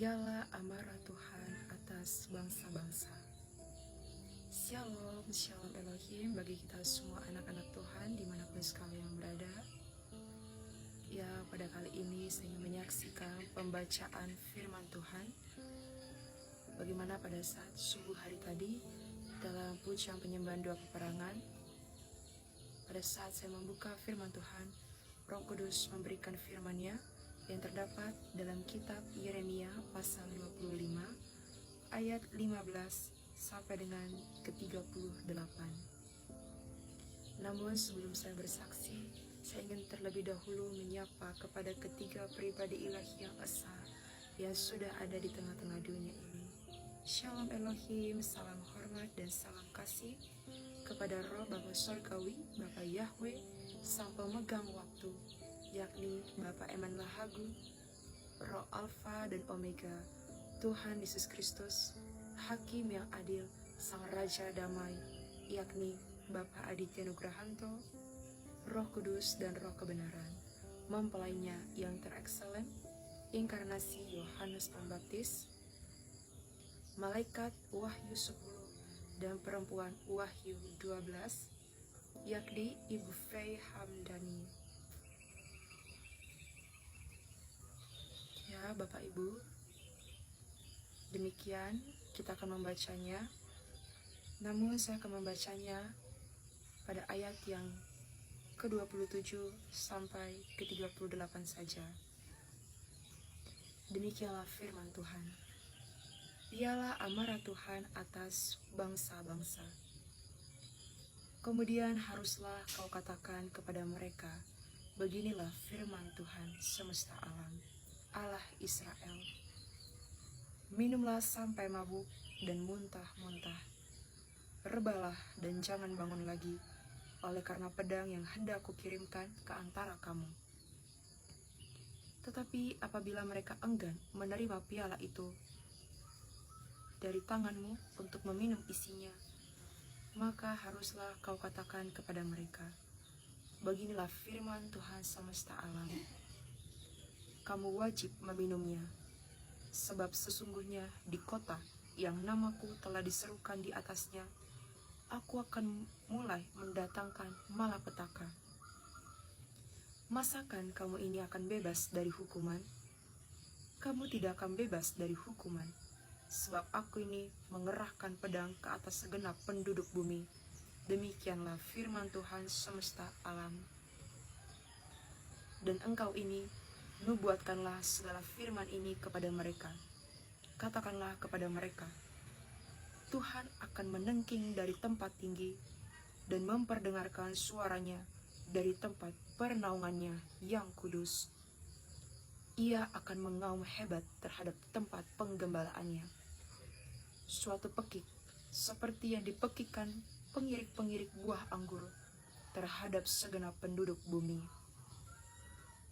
Ialah amarah Tuhan atas bangsa-bangsa. Shalom, shalom Elohim bagi kita semua anak-anak Tuhan dimanapun sekalian berada. Ya, pada kali ini saya ingin menyaksikan pembacaan firman Tuhan. Bagaimana pada saat subuh hari tadi dalam pujian penyembahan doa peperangan, pada saat saya membuka firman Tuhan, Roh Kudus memberikan firman-Nya yang terdapat dalam kitab Yeremia pasal 25 ayat 15 sampai dengan ke-38. Namun sebelum saya bersaksi, saya ingin terlebih dahulu menyapa kepada ketiga pribadi ilahi yang esa yang sudah ada di tengah-tengah dunia ini. Shalom Elohim, salam hormat dan salam kasih kepada Roh Bapa Sorgawi, Bapa Yahweh, Sang Pemegang Waktu, yakni Bapa Eman Lahagu, Roh Alfa dan Omega, Tuhan Yesus Kristus, Hakim yang adil, Sang Raja Damai, yakni Bapa Aditya Nugrahanto, Roh Kudus dan Roh Kebenaran, mempelainya yang terekselen, inkarnasi Yohanes Pembaptis, malaikat Wahyu 10 dan perempuan Wahyu 12, yakni Ibu Fei Hamdani. Ya, Bapak Ibu, demikian kita akan membacanya. Namun saya akan membacanya pada ayat yang ke-27 sampai ke-38 saja. Demikianlah firman Tuhan. Ialah amarah Tuhan atas bangsa-bangsa. Kemudian haruslah kau katakan kepada mereka, beginilah firman Tuhan semesta alam, Allah Israel. Minumlah sampai mabuk dan muntah-muntah. Rebalah dan jangan bangun lagi, oleh karena pedang yang hendak kukirimkan ke antara kamu. Tetapi apabila mereka enggan menerima piala itu dari tanganmu untuk meminum isinya, maka haruslah kau katakan kepada mereka, beginilah firman Tuhan semesta alam. Kamu wajib meminumnya, sebab sesungguhnya di kota yang namaku telah diserukan di atasnya, aku akan mulai mendatangkan malapetaka. Masakan kamu ini akan bebas dari hukuman? Kamu tidak akan bebas dari hukuman, sebab aku ini mengerahkan pedang ke atas segenap penduduk bumi. Demikianlah firman Tuhan semesta alam. Dan engkau ini, nubuatkanlah segala firman ini kepada mereka. Katakanlah kepada mereka, Tuhan akan menengking dari tempat tinggi dan memperdengarkan suaranya dari tempat pernaungannya yang kudus. Ia akan mengaum hebat terhadap tempat penggembalaannya. Suatu pekik seperti yang dipekikkan pengirik-pengirik buah anggur terhadap segenap penduduk bumi.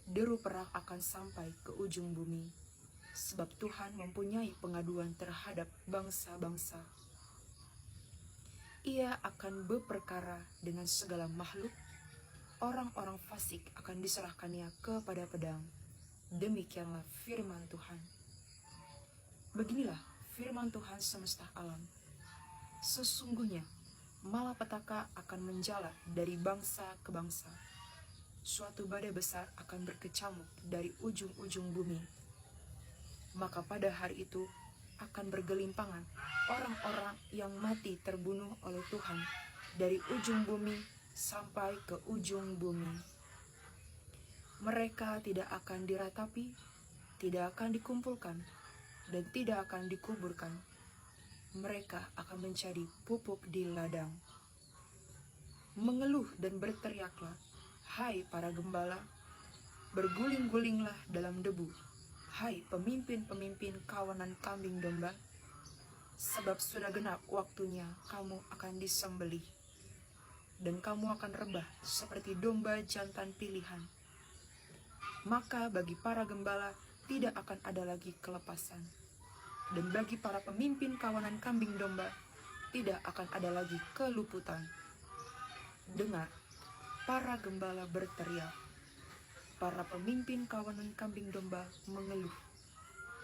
Deru perang akan sampai ke ujung bumi, sebab Tuhan mempunyai pengaduan terhadap bangsa-bangsa. Ia akan berperkara dengan segala makhluk, orang-orang fasik akan diserahkannya kepada pedang. Demikianlah firman Tuhan. Beginilah firman Tuhan semesta alam. Sesungguhnya malapetaka akan menjalar dari bangsa ke bangsa. Suatu badai besar akan berkecamuk dari ujung-ujung bumi. Maka pada hari itu akan bergelimpangan orang-orang yang mati terbunuh oleh Tuhan dari ujung bumi sampai ke ujung bumi. Mereka tidak akan diratapi, tidak akan dikumpulkan, dan tidak akan dikuburkan. Mereka akan menjadi pupuk di ladang. Mengeluh dan berteriaklah, hai para gembala, berguling-gulinglah dalam debu, hai pemimpin-pemimpin kawanan kambing domba, sebab sudah genap waktunya kamu akan disembelih, dan kamu akan rebah seperti domba jantan pilihan. Maka bagi para gembala tidak akan ada lagi kelepasan, dan bagi para pemimpin kawanan kambing domba tidak akan ada lagi keluputan. Dengar, para gembala berteriak, para pemimpin kawanan kambing domba mengeluh.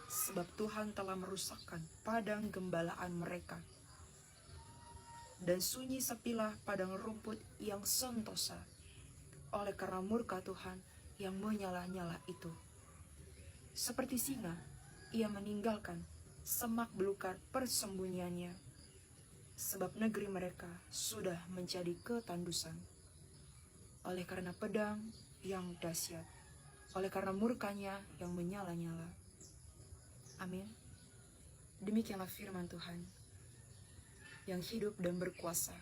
sebab Tuhan telah merusakkan padang gembalaan mereka. Dan sunyi sepilah padang rumput yang sentosa, oleh karena murka Tuhan yang menyala-nyala itu. Seperti singa, ia meninggalkan semak belukar persembunyiannya, sebab negeri mereka sudah menjadi ketandusan. Oleh karena pedang yang dahsyat, oleh karena murkanya yang menyala-nyala. Amin. Demikianlah firman Tuhan yang hidup dan berkuasa.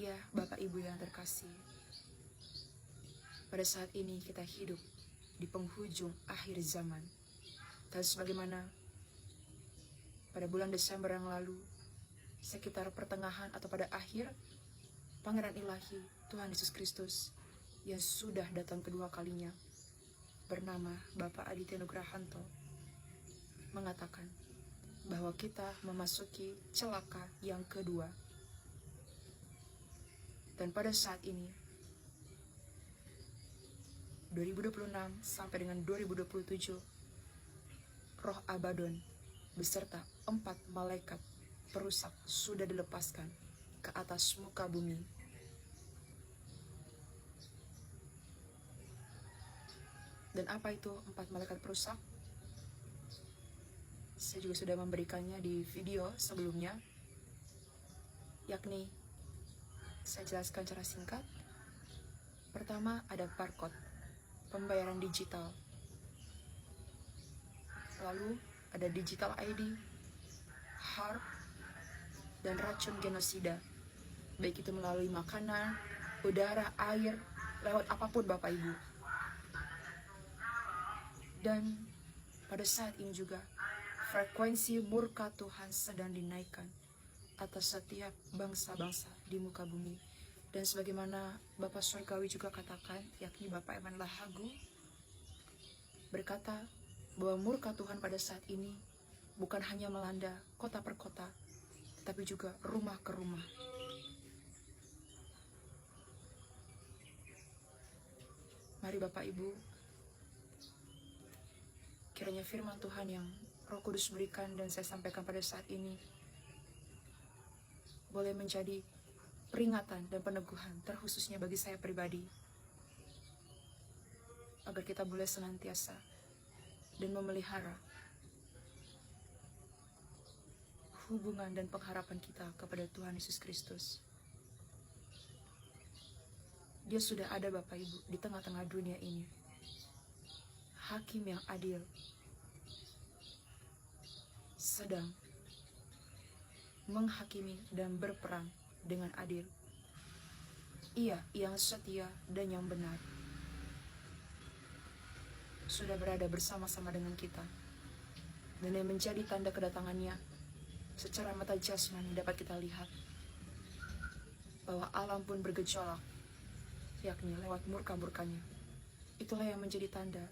Ya, Bapak Ibu yang terkasih, pada saat ini kita hidup di penghujung akhir zaman. Dan sebagaimana pada bulan Desember yang lalu, sekitar pertengahan atau pada akhir, Pangeran Ilahi Tuhan Yesus Kristus yang sudah datang kedua kalinya, bernama Bapak Aditya Nugrahanto, mengatakan bahwa kita memasuki celaka yang kedua. Dan pada saat ini, 2026 sampai dengan 2027, Roh Abaddon beserta 4 malaikat perusak sudah dilepaskan ke atas muka bumi. Dan apa itu 4 malaikat perusak? Saya juga sudah memberikannya di video sebelumnya, yakni saya jelaskan secara singkat. Pertama ada barcode, pembayaran digital. Lalu ada digital ID, harp, dan racun genosida, baik itu melalui makanan, udara, air, lewat apapun Bapak Ibu. Dan pada saat ini juga frekuensi murka Tuhan sedang dinaikkan atas setiap bangsa-bangsa di muka bumi. Dan sebagaimana Bapak Surgawi juga katakan, yakni Bapak Eman Lahagu, berkata bahwa murka Tuhan pada saat ini bukan hanya melanda kota per kota, tetapi juga rumah ke rumah. Mari Bapak Ibu, kiranya firman Tuhan yang Roh Kudus berikan dan saya sampaikan pada saat ini boleh menjadi peringatan dan peneguhan, terkhususnya bagi saya pribadi, agar kita boleh senantiasa dan memelihara hubungan dan pengharapan kita kepada Tuhan Yesus Kristus. Dia sudah ada Bapak Ibu di tengah-tengah dunia ini, Hakim yang adil, sedang menghakimi dan berperang dengan adil. Ia yang setia dan yang benar sudah berada bersama-sama dengan kita. Dan yang menjadi tanda kedatangannya secara mata jasmani dapat kita lihat bahwa alam pun bergejolak, yakni lewat murka-murkanya. Itulah yang menjadi tanda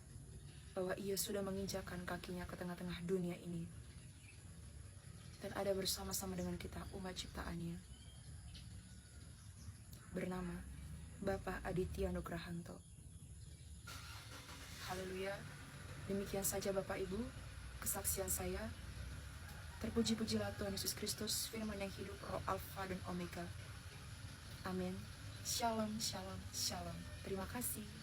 bahwa ia sudah menginjakkan kakinya ke tengah-tengah dunia ini dan ada bersama-sama dengan kita, umat ciptaannya, bernama Bapak Aditya Nugrahanto. Haleluya. Demikian saja Bapak Ibu kesaksian saya. Terpuji-pujilah Tuhan Yesus Kristus, firman yang hidup, Roh Alfa dan Omega. Amin. Shalom, shalom, shalom. Terima kasih.